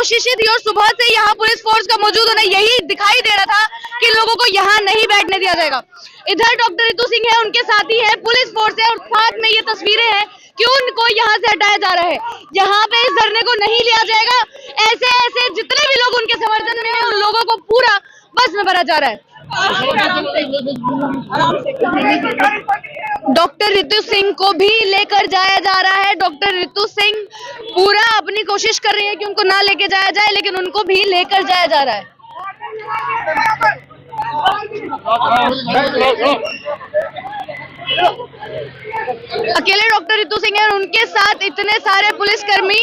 कोशिश थी और सुबह से यहाँ पुलिस फोर्स का मौजूद होना यही दिखाई दे रहा था कि लोगों को यहाँ नहीं बैठने दिया जाएगा। इधर डॉक्टर रितु सिंह है, उनके साथी है, पुलिस फोर्स है और साथ में ये तस्वीरें हैं कि उनको यहाँ से हटाया जा रहा है। यहाँ पे इस धरने को नहीं लिया जाएगा। ऐसे ऐसे जितने भी लोग उनके समर्थन में हैं उन लोगों को पूरा बस में भरा जा रहा है। डॉक्टर रितु सिंह को भी लेकर जाया जा रहा है। डॉक्टर रितु सिंह पूरा अपनी कोशिश कर रही है कि उनको ना लेके जाया जाए, लेकिन उनको भी लेकर जाया जा रहा है। अकेले डॉक्टर रितु सिंह है और उनके साथ इतने सारे पुलिसकर्मी,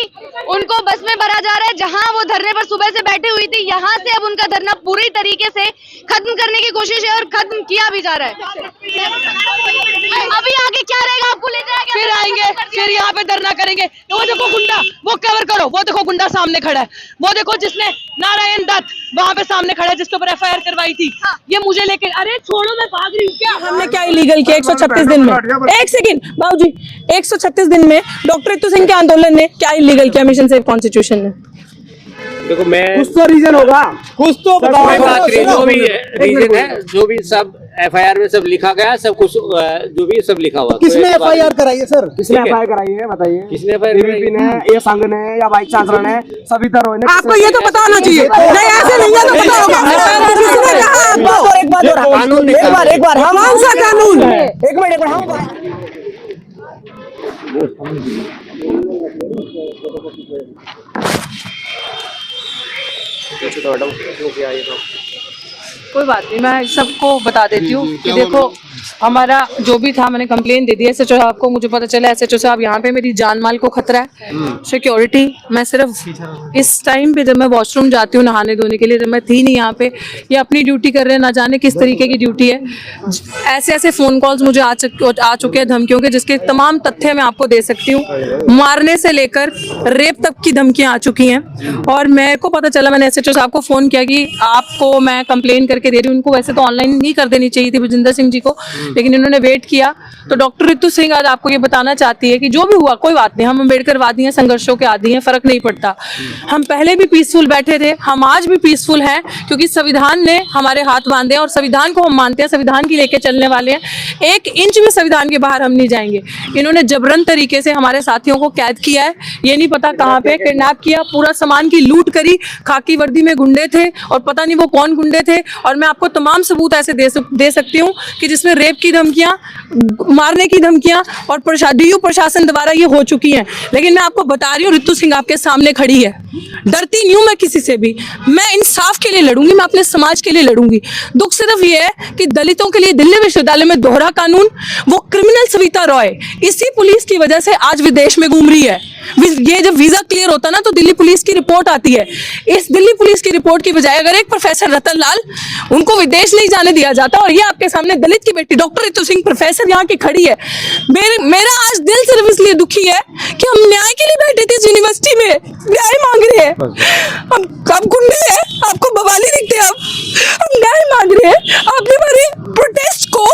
उनको बस में भरा जा रहा है। जहां वो धरने पर सुबह से बैठी हुई थी, यहां से अब उनका धरना पूरी तरीके से खत्म करने की कोशिश है और खत्म किया भी जा रहा है। अभी आगे क्या रहेगा आपको ले जाएंगे, फिर आएंगे, फिर यहाँ पे धरना करेंगे। वो देखो गुंडा, वो कवर करो, वो देखो गुंडा सामने खड़ा है, वो देखो जिसने नारायण दत्त वहाँ पे सामने खड़ा है, जिसके ऊपर FIR करवाई थी। ये मुझे लेके, अरे छोड़ो मैं भाग रही हूँ क्या? हमने क्या इलीगल किया 136 दिन में? एक सेकंड बाबूजी, 136 दिन में डॉक्टर रितु सिंह के आंदोलन ने क्या इलीगल किया मिशन सेव कॉन्स्टिट्यूशन ने? देखो मैं कुछ तो रीजन होगा, कुछ तो बताओ। जो भी रीजन है, जो भी सब FIR में सब लिखा गया, सब कुछ जो भी सब लिखा हुआ। किसने FIR कराई है सर? किसने FIR कराई है बताइए? किसने FIR DVP ने, ये संघ ने या वाइस चांसलर ने, सविता रॉय ने? आपको ये तो पता होना चाहिए। नहीं ऐसे नहीं है तो पता होगा। एक बात और कानून एक बार कौन सा कानून? एक मिनट हम कोई बात नहीं, मैं सबको बता देती हूँ कि देखो हमारा जो भी था मैंने कंप्लेन दे दी है SHO साहब को। मुझे पता चला SHO साहब यहाँ पे मेरी जान माल को खतरा है, सिक्योरिटी। मैं सिर्फ इस टाइम पे जब मैं वॉशरूम जाती हूँ नहाने धोने के लिए, जब मैं थी नहीं यहाँ पे, ये अपनी ड्यूटी कर रहे हैं, ना जाने किस तरीके की ड्यूटी है। ऐसे ऐसे फोन कॉल्स मुझे आ चुके हैं धमकियों के, जिसके तमाम तथ्य मैं आपको दे सकती हूँ। मारने से लेकर रेप तक की धमकियाँ आ चुकी हैं। और मेरे को पता चला, मैंने SHO साहब को फोन किया कि आपको मैं कंप्लेन करके दे रही हूँ। उनको वैसे तो ऑनलाइन नहीं कर देनी चाहिए थी भुजिंदर सिंह जी को, लेकिन इन्होंने वेट किया। तो डॉक्टर रितु सिंह आज आपको ये बताना चाहती है कि जो भी हुआ कोई बात नहीं, हम अम्बेडकरवादी हैं, संघर्षों के आदी हैं, फर्क नहीं पड़ता। हम पहले भी पीसफुल बैठे थे, हम आज भी पीसफुल हैं, क्योंकि संविधान ने हमारे हाथ बांधे और संविधान को हम मानते हैं, संविधान की लेके चलने वाले हैं। 1 इंच भी संविधान के बाहर हम नहीं जाएंगे। इन्होंने जबरन तरीके से हमारे साथियों को कैद किया है, ये नहीं पता कहाँ पे किडनैप किया, पूरा सामान की लूट करी। खाकी वर्दी में गुंडे थे और पता नहीं वो कौन गुंडे थे। और मैं आपको तमाम सबूत ऐसे दे सकती हूँ कि जिसमें रेप की धमकियां, मारने की धमकियां और DU प्रशासन द्वारा ये हो चुकी हैं। लेकिन मैं आपको बता रही हूँ, रितु सिंह आपके सामने खड़ी है, डरती नहीं हूँ मैं किसी से भी। मैं इंसाफ के लिए लड़ूंगी, मैं अपने समाज के लिए लड़ूंगी। दुख सिर्फ ये है कि दलितों के लिए दिल्ली विश्वविद्यालय में दोहरा कानून, वो क्रिमिनल सविता रॉय इसी पुलिस की वजह से आज विदेश में घूम रही है। ये जब वीजा क्लियर होता ना तो दिल्ली पुलिस की रिपोर्ट आती है। इस दिल्ली पुलिस की रिपोर्ट की बजाय अगर एक प्रोफेसर रतन लाल, उनको विदेश नहीं जाने दिया जाता, और ये आपके सामने दलित की बेटी डॉक्टर रितु सिंह प्रोफेसर यहाँ की खड़ी है। मेरा आज दिल सिर्फ इसलिए दुखी है कि हम न्याय के लिए बैठे थे इस यूनिवर्सिटी में, न्याय मांग रहे हैं। हम गुंडे हैं, आपको बवाली दिखते हैं, हम न्याय मांग रहे हैं। आपने हमारे प्रोटेस्ट को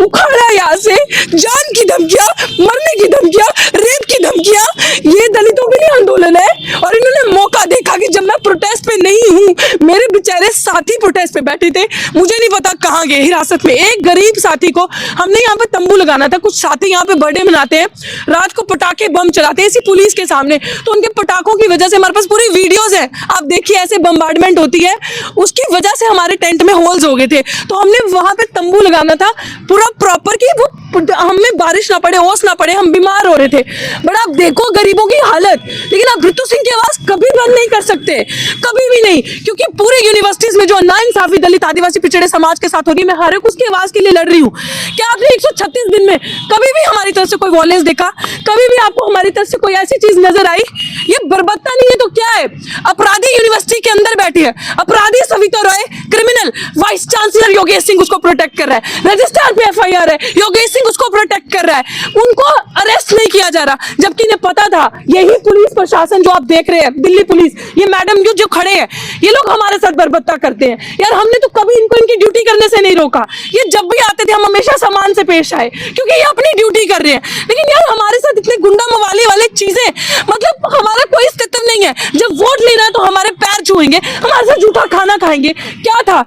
उखाड़ा, यहाँ से जान की धमकियां, मरने की धमकियां, रेप की धमकियां। ये दलितों के लिए आंदोलन है और इन्होंने मौका देखा कि जब मैं प्रोटेस्ट पे नहीं हूँ, मेरे बेचारे साथी प्रोटेस्ट पे बैठे थे, मुझे नहीं पता कहाँ गए हिरासत में। एक गरीब साथी को हमने यहाँ पे तंबू लगाना था, कुछ साथी यहाँ पे बर्थडे मनाते हैं, रात को पटाखे बम चलाते हैं इसी पुलिस के सामने, तो उनके पटाखों की वजह से हमारे पास पूरी वीडियोस है, आप देखिए ऐसे बम्बार्डमेंट होती है, उसकी वजह से हमारे टेंट में होल्स हो गए थे। तो हमने वहां पे तंबू लगाना था पूरा प्रॉपर कि वो हमें बारिश ना पड़े, ओस ना पड़े, हम बीमार हो रहे थे। बट आप देखो गरीबों की हालत, लेकिन आप रितु सिंह की आवाज कभी बंद नहीं कर सकते, कभी भी नहीं, क्योंकि पूरे यूनिवर्सिटीज में जो नाइंसाफी दलित आदिवासी पिछड़े समाज के साथ हो रही है, मैं हर एक उसकी आवाज के लिए लड़ रही हूँ। क्या आपने 136 दिन में कभी भी हमारी तरफ से कोई वॉयलेंस देखा? कभी भी आपको हमारी तरफ से कोई ऐसी चीज नजर आई? ये बर्बरता नहीं है तो क्या है? अपराधी यूनिवर्सिटी के अंदर बैठी है, अपराधी Savita Roy, criminal vice chancellor Yogesh Singh उसको प्रोटेक्ट कर रहा है, रजिस्ट्रार पे FIR है, योगेश सिंह उसको प्रोटेक्ट कर रहा है, उनको अरेस्ट नहीं किया जा रहा, जबकि इन्हें पता था। यही पुलिस प्रशासन जो आप देख रहे हैं, दिल्ली पुलिस, ये मैडम जो खड़े हैं, ये लोग हमारे साथ बर्बरता करते हैं। यार हमने तो कभी इनको इनकी ड्यूटी करने से नहीं रोका, ये जब भी आते थे हम हमेशा सम्मान से पेश आए, क्योंकि ये अपनी ड्यूटी कर रहे हैं। लेकिन यार हमारे साथ इतने गुंडा मवाली वाले चीजें, मतलब हमारा कोई अस्तित्व नहीं है। जब वोट लेना है तो हमारे पैर छुएंगे, हमारे साथ झूठा खाना खाएंगे। क्या था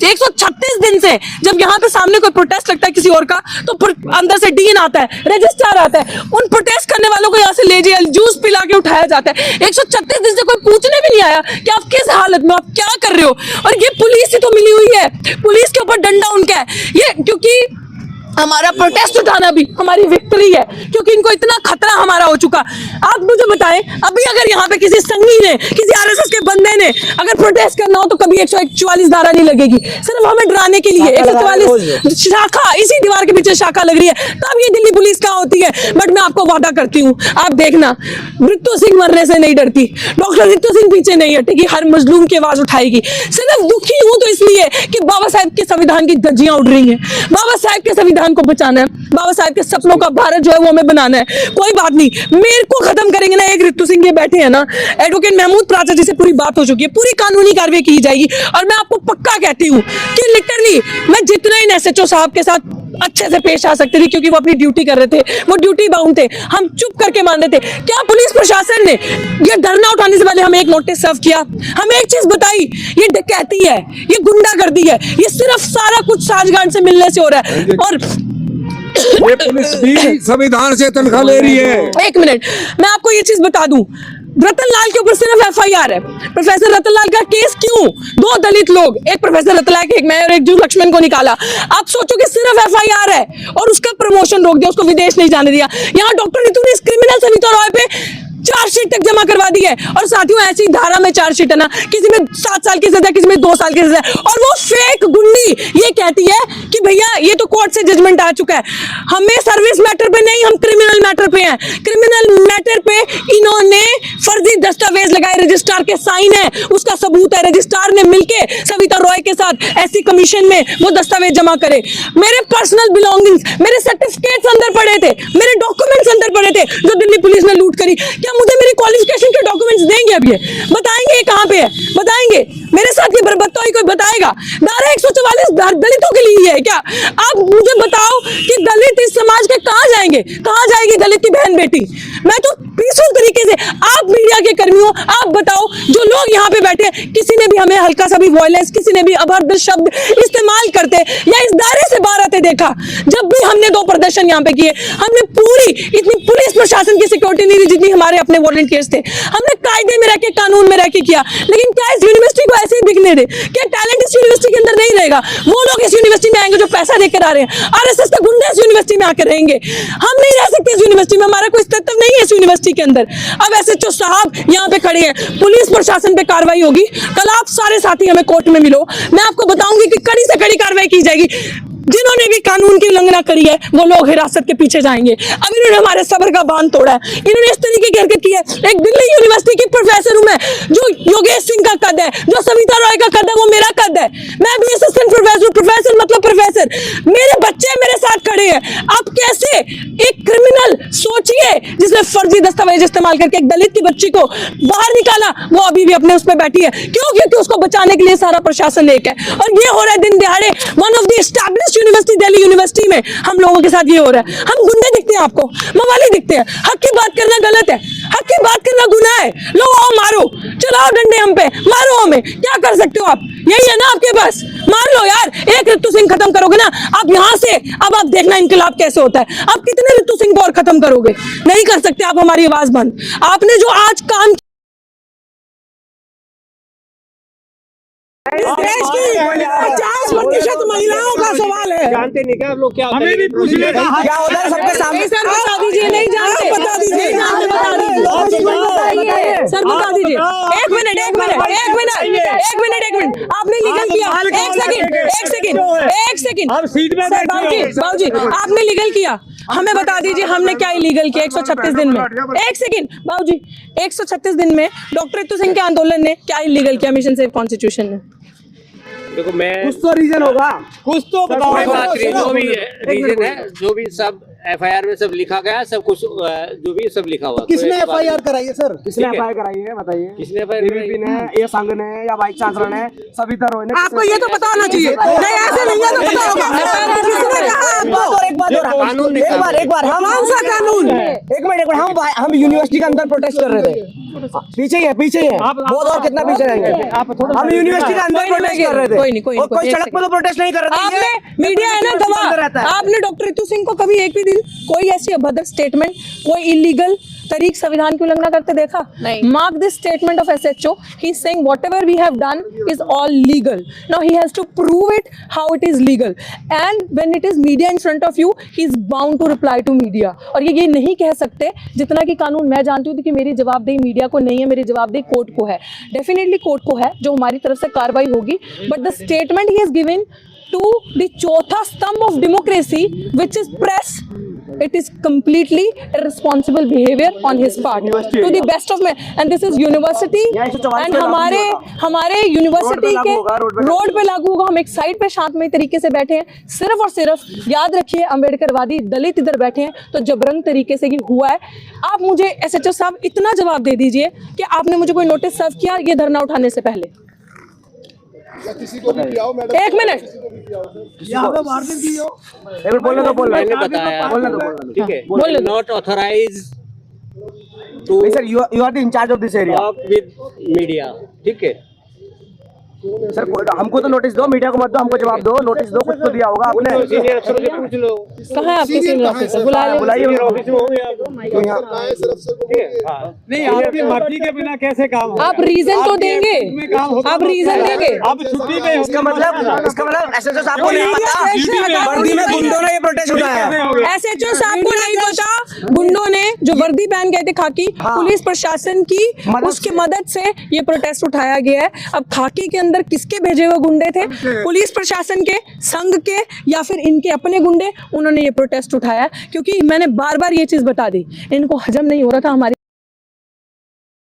136 दिन से जब यहाँ पे सामने कोई प्रोटेस्ट लगता है किसी और का, तो अंदर से डीन आता है, रजिस्ट्रार आता है, उन प्रोटेस्ट करने वालों को यहाँ से ले जाए, जूस पिला के उठाया जाता है। 136 दिन से कोई पूछने भी नहीं आया कि आप किस हालत में, आप क्या कर रहे हो। और ये पुलिस ही तो मिली हुई है, पुलिस के ऊपर डंडा उनका है ये, क्योंकि हमारा प्रोटेस्ट उठाना भी हमारी विक्ट्री है, क्योंकि इनको इतना खतरा हमारा हो चुका। आप मुझे बताएं, अभी अगर यहाँ पे किसी संघी ने, किसी आरएसएस के बंदे ने अगर प्रोटेस्ट करना हो तो कभी 144 धारा नहीं लगेगी, सिर्फ हमें डराने के लिए। 144 शाखा, इसी दीवार के पीछे शाखा लग रही है, तब ये दिल्ली पुलिस कहाँ होती है। बट मैं आपको वादा करती हूँ, आप देखना, रितु सिंह मरने से नहीं डरती, डॉक्टर रितु सिंह पीछे नहीं हटेगी, हर मजलूम की आवाज उठाएगी। सिर्फ दुखी हूँ तो इसलिए कि बाबा साहब के संविधान की धज्जियां उड़ रही हैं, बाबा साहब के संविधान को बचाना है, बाबा साहब के सपनों का भारत जो है वो हमें बनाना है। कोई बात नहीं, मेरे को खत्म करेंगे ना, एक रितु सिंह ये बैठे हैं ना, एडवोकेट महमूद प्राचा जी से पूरी बात हो चुकी है, पूरी कानूनी कार्रवाई की जाएगी। और मैं आपको पक्का कहती हूँ कि लिटरली मैं जितना इन एसएचओ साहब के साथ अच्छे से पेश आ सकते थे, क्योंकि वो अपनी ड्यूटी कर रहे थे, वो ड्यूटी बाउंड थे, हम चुप करके मान रहे थे। क्या पुलिस प्रशासन ने ये धरना उठाने से पहले हमें एक नोटिस सर्व किया, हमें एक चीज बताई, ये डकैती है, ये गुंडागर्दी है, ये सिर्फ सारा कुछ साठगांठ से मिलने से हो रहा है। और ये पुलिस भी संविधान से तनख्वाह ले रही है। एक मिनट, मैं आपको ये चीज बता दूं, रतनलाल के ऊपर सिर्फ एफआईआर है। प्रोफेसर रतनलाल का केस क्यों? 2 दलित लोग, एक प्रोफेसर रतनलाल, एक मैं और एक जू लक्ष्मण को निकाला। आप सोचो कि सिर्फ एफआईआर है और उसका प्रमोशन रोक दिया, उसको विदेश नहीं जाने दिया। यहाँ डॉक्टर नीतू ने इस क्रिमिनल सविता रॉय पे चार्जशीट तक जमा करवा दी है। और साथियों, ऐसी धारा में चार्जशीट है ना, किसी में 7 साल की सजा, किसी में 2 साल की सजा, और वो फेक गुंडी ये कहती है कि भैया ये तो कोर्ट से जजमेंट आ चुका है। हमें सर्विस मैटर पे नहीं, हम क्रिमिनल मैटर पे हैं। क्रिमिनल मैटर पे इन्होंने फर्जी दस्तावेज लगाए, रजिस्ट्रार के साइन है, उसका सबूत है, रजिस्ट्रार ने मिलके सविता रॉय के साथ ऐसी कमीशन में वो दस्तावेज जमा करे। मेरे पर्सनल बिलोंगिंग्स, मेरे सर्टिफिकेट्स अंदर पड़े थे, मेरे डॉक्यूमेंट्स अंदर पड़े थे जो दिल्ली पुलिस ने लूट करी। क्या मुझे मेरी क्वालिफिकेशन के डॉक्यूमेंट्स देंगे? अब ये बताएंगे ये कहां पे है, बताएंगे मेरे साथ ये बर्बरता कोई बताएगा? धारा 144 दलितों के लिए है क्या? आप मुझे बताओ कि दलित इस समाज के कहां जाएंगे, कहां जाएगी दलित की बहन बेटी? मैं तो पीसफुल तरीके से, आप मीडिया के कर्मी हो, आप बताओ, जो लोग यहाँ पे बैठे, किसी ने भी हमें हल्का सा भी वॉयलेंस, किसी ने भी अभद्र शब्द इस्तेमाल करते या इस दायरे से बाहर आते देखा? जब भी हमने 2 प्रदर्शन यहाँ पे किए, हमने पूरी, इतनी पुलिस प्रशासन की सिक्योरिटी नहीं दी जितनी हमारे अपने वॉलंटियर्स थे। हमने कायदे में रह के, कानून में रह के किया। लेकिन क्या इस यूनिवर्सिटी को ऐसे ही बिकने दे? क्या टैलेंट इस यूनिवर्सिटी के अंदर नहीं रहेगा? वो लोग इस यूनिवर्सिटी में आएंगे जो पैसा देकर आ रहे हैं, आरएसएस के गुंडे इस यूनिवर्सिटी में आकर रहेंगे। हम नहीं रह सकते इस यूनिवर्सिटी में, हमारा कोई अस्तित्व नहीं है इस यूनिवर्सिटी के अंदर। अब एसएचओ साहब यहाँ पे खड़े हैं, पुलिस प्रशासन पे कार्रवाई होगी। कल आप सारे साथी हमें कोर्ट में मिलो, मैं आपको बताऊंगी कि कड़ी से कड़ी कार्रवाई की जाएगी। जिन्होंने भी कानून की उल्लंघना करी है वो लोग हिरासत के पीछे जाएंगे। अब इन्होंने हमारे सब्र का बांध तोड़ा है, इन्होंने इस तरीके की हरकत की है। एक दिल्ली यूनिवर्सिटी की प्रोफेसर हूं मैं, जो योगेश सिंह का कद है, जो सविता रॉय का कद है, वो मेरा कद है। मैं भी असिस्टेंट प्रोफेसर, प्रोफेसर मतलब प्रोफेसर, मेरे बच्चे मेरे साथ खड़े हैं। आप कैसे एक क्रिमिनल, सोचिए, जिसने फर्जी दस्तावेज इस्तेमाल करके एक दलित की बच्ची को बाहर निकाला, वो अभी भी अपने उस पर बैठी है। क्यों? क्योंकि उसको बचाने के लिए सारा प्रशासन एक है। और ये हो रहा है दिन दिहाड़े, one of the established university, Delhi university में हम लोगों के साथ ये हो रहा है। हम गुंडे दिखते हैं आपको, मवाली दिखते हैं। हक की बात करना गलत है, हक की बात करना गुनाह है। लो आओ मारो, चलाओ डंडे हम पे, मारो हमें, क्या कर सकते हो आप? यही है ना आपके पास, मार लो यार। एक रितु सिंह खत्म करोगे ना आप यहाँ से, अब आप देखना इनकलाब कैसे होता है। आप कितने रितु सिंह को और खत्म करोगे? नहीं कर सकते आप हमारी आवाज बंद। आपने जो आज काम 50% महिलाओं का सवाल है। जानते नहीं क्या आप लोग? क्या हमें भी पूछने का क्या होता है सबके सामने? सर बता दीजिए, नहीं जानते, बता दीजिए, नहीं जानते, बता दीजिए सर, बता दीजिए। एक मिनट, आपने लीगल किया, एक सेकंड, हम सीट में बाबूजी आपने लीगल किया, हमें बता दीजिए हमने क्या इलीगल किया 136 दिन में? एक सेकंड बाबूजी, 136 दिन में डॉक्टर रितु सिंह के आंदोलन ने क्या इलीगल किया मिशन सेव कॉन्स्टिट्यूशन ने? देखो, मैं कुछ तो रीजन होगा, कुछ तो बताओ। जो भी रीजन है, जो भी सब एफआईआर में सब लिखा गया, सब कुछ जो भी सब लिखा हुआ। किसने एफआईआर कराई है सर? किसने एफआईआर कराई है बताइए? किसने एफआईआर डीवीपी ने, ये संघ ने, या वाइस चांसलर ने, सविता रॉय ने? आपको ये तो पता होना चाहिए, नहीं ऐसे नहीं है तो पता होगा। किसने कहा आपको? एक बार हम कौन सा कानून? एक मिनट, हम यूनिवर्सिटी के अंदर प्रोटेस्ट कर रहे थे, पीछे ही है बहुत, और कितना पीछे रहेंगे? हम यूनिवर्सिटी के अंदर प्रोटेस्ट कर रहे थे, कोई नहीं, और कोई सड़क पर तो प्रोटेस्ट नहीं कर रहा था। आपने मीडिया है ना गवाह, आपने डॉक्टर रितु सिंह को कभी एक भी दिन कोई ऐसी अभद्र स्टेटमेंट, कोई इलीगल तरीक संविधान की उल्लंघना करते देखा? नहीं। Mark this statement of SHO, he is saying whatever we have done is all legal. Now he has to prove it how it is legal, and when it is media in front of you, he is bound to reply to media. और ये नहीं कह सकते जितना कि कानून मैं जानती हूँ कि मेरी जवाबदेही मीडिया को नहीं है, मेरी जवाबदेही कोर्ट को है। डेफिनेटली कोर्ट को है, जो हमारी तरफ से कार्रवाई होगी, but the statement he has given to the चौथा स्तंभ of democracy, which is press, it is completely irresponsible behavior on his part to the best of my, and this is university, and हमारे university के road पे लागू होगा। हम एक side पे शांतमय तरीके से बैठे हैं, सिर्फ और सिर्फ याद रखिए अम्बेडकरवादी दलित इधर बैठे हैं, तो जबरन तरीके से ये हुआ है। आप मुझे SHO साहब इतना जवाब दे दीजिए कि आपने मुझे कोई नोटिस सर्व किया ये धरना उठाने से पहले? एक मिनट, बोलने दो, मैंने बताया, ठीक है, बोलने दो। Not authorise to sir, you are the incharge of this area talk with media, ठीक है। सर, हमको तो नोटिस दो, मीडिया को मत दो, हमको जवाब दो, नोटिस दो, कुछ तो दिया होगा आपने। सीनियर अफसरों से पूछ लो, कहाँ है आपके सीनियर ऑफिसर? बुलाइए। ऑफिस में होंगे आप, नहीं, आपकी मर्जी के बिना कैसे काम होगा? आप रीजन तो देंगे, आप रीजन देंगे। आप छुट्टी पे हो, इसका मतलब SHO साहब को नहीं पता वर्दी में गुंडों ने ये प्रोटेस्ट उठाया। SHO साहब को नहीं पता, गुंडों ने जो वर्दी पहन गए थे खाकी, पुलिस प्रशासन की उसकी मदद से ये प्रोटेस्ट उठाया गया है। अब खाकी के अंदर किसके भेजे हुए गुंडे थे? पुलिस प्रशासन के, संघ के, या फिर इनके अपने गुंडे? उन्होंने ये प्रोटेस्ट उठाया क्योंकि मैंने बार बार ये चीज बता दी, इनको हजम नहीं हो रहा था हमारी